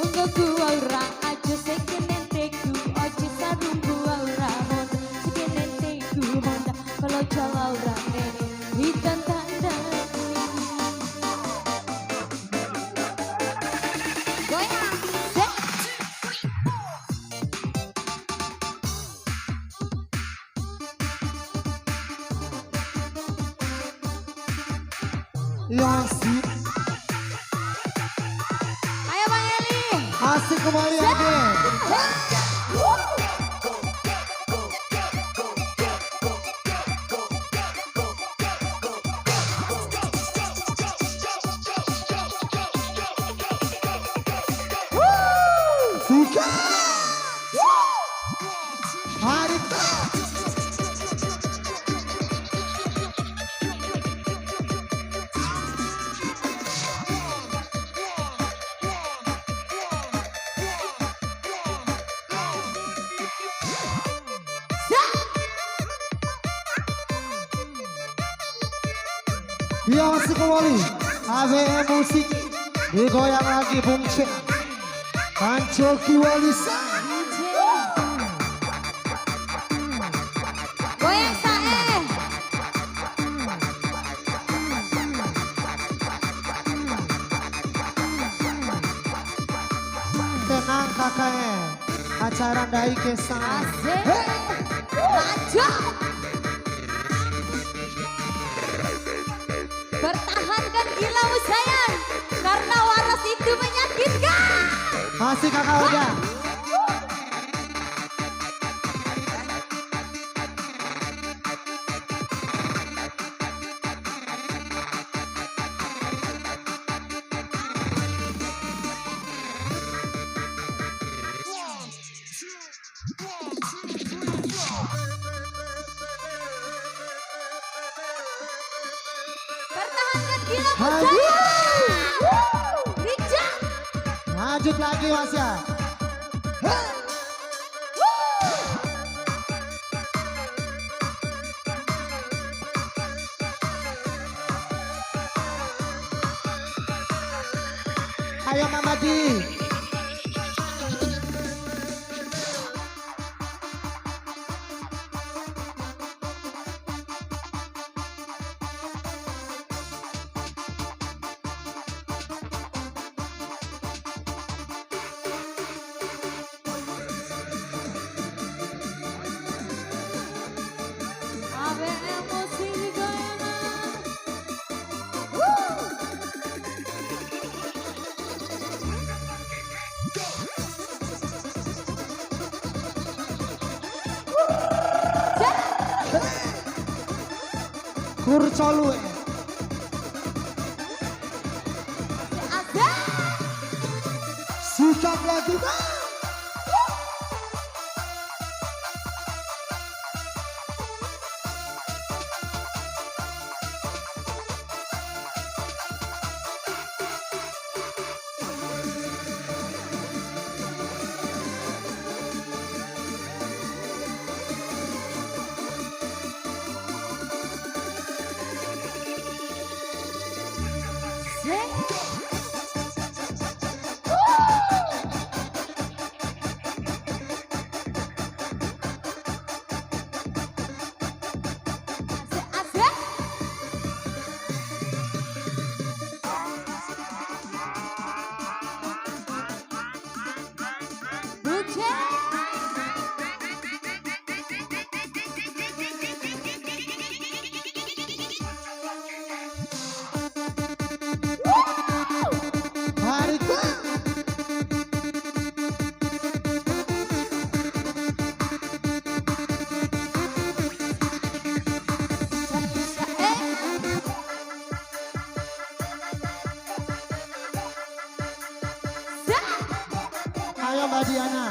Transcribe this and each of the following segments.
Monggo ku ora aja sekenenteku ojo sarungku ora honda sekenenteku honda kalau jalan ora nene hitam tanda goyang Asik. ayo Bang Eli Asik kembali Ade. Suka. Harita. Ya masih kembali ABM musik digoyang lagi Bung Cek Pancoki Walisa goyang sae tenang kakaknya acara Dai Kesang asik lanjut pertahankan gilaumu sayang karena waras itu menyakitkan masih kakak udah pertahankan gilaumu Haji. sayang Richard lanjut lagi Mas ya. Ayo Mama Di. ABM musik goyangan Kurcolu. asik Sikap lagi Bang. Ayo Mbak Diana.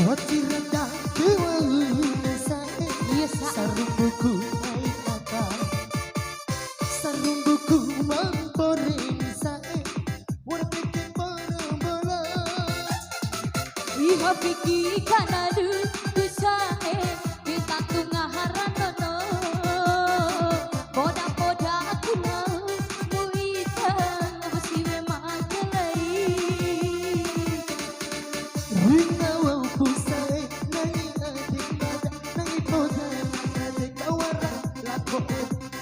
Wati rendah kewauna sae. Iya sa. Sarung buku naik atas. Sarung buku mamporing sae. Warna bikin bola-bola. Iha piki kanadu kusae kita tengah haranono boda-boda kuna muita besiwe makelai Rina wau pusai nai adik mata nai poda adik kawara lako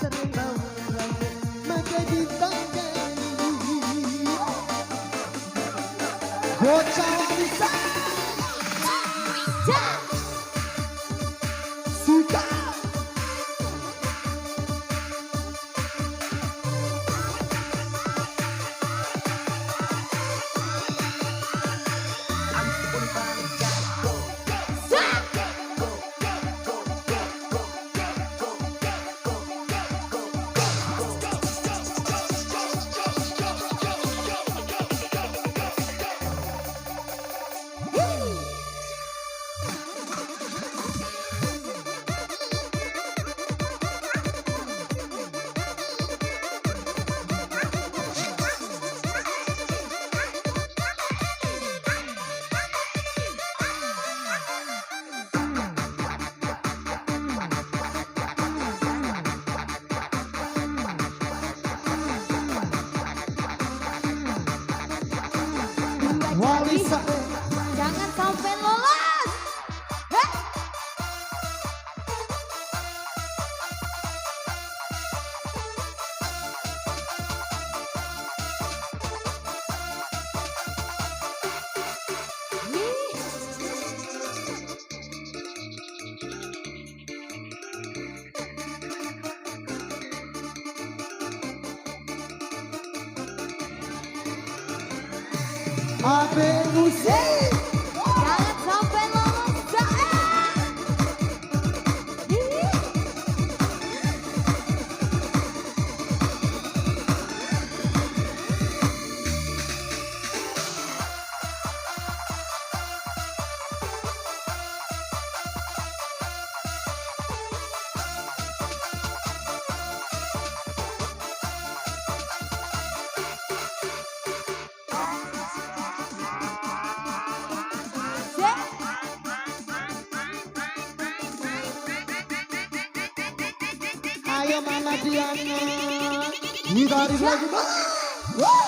sering bawang maka ditangani bocah wanita suka Walisa jangan sampai lolos. Heh. Abe musik Jangan sampai lolos Zaen. ayo Mama Diana ditarik lagi Wah!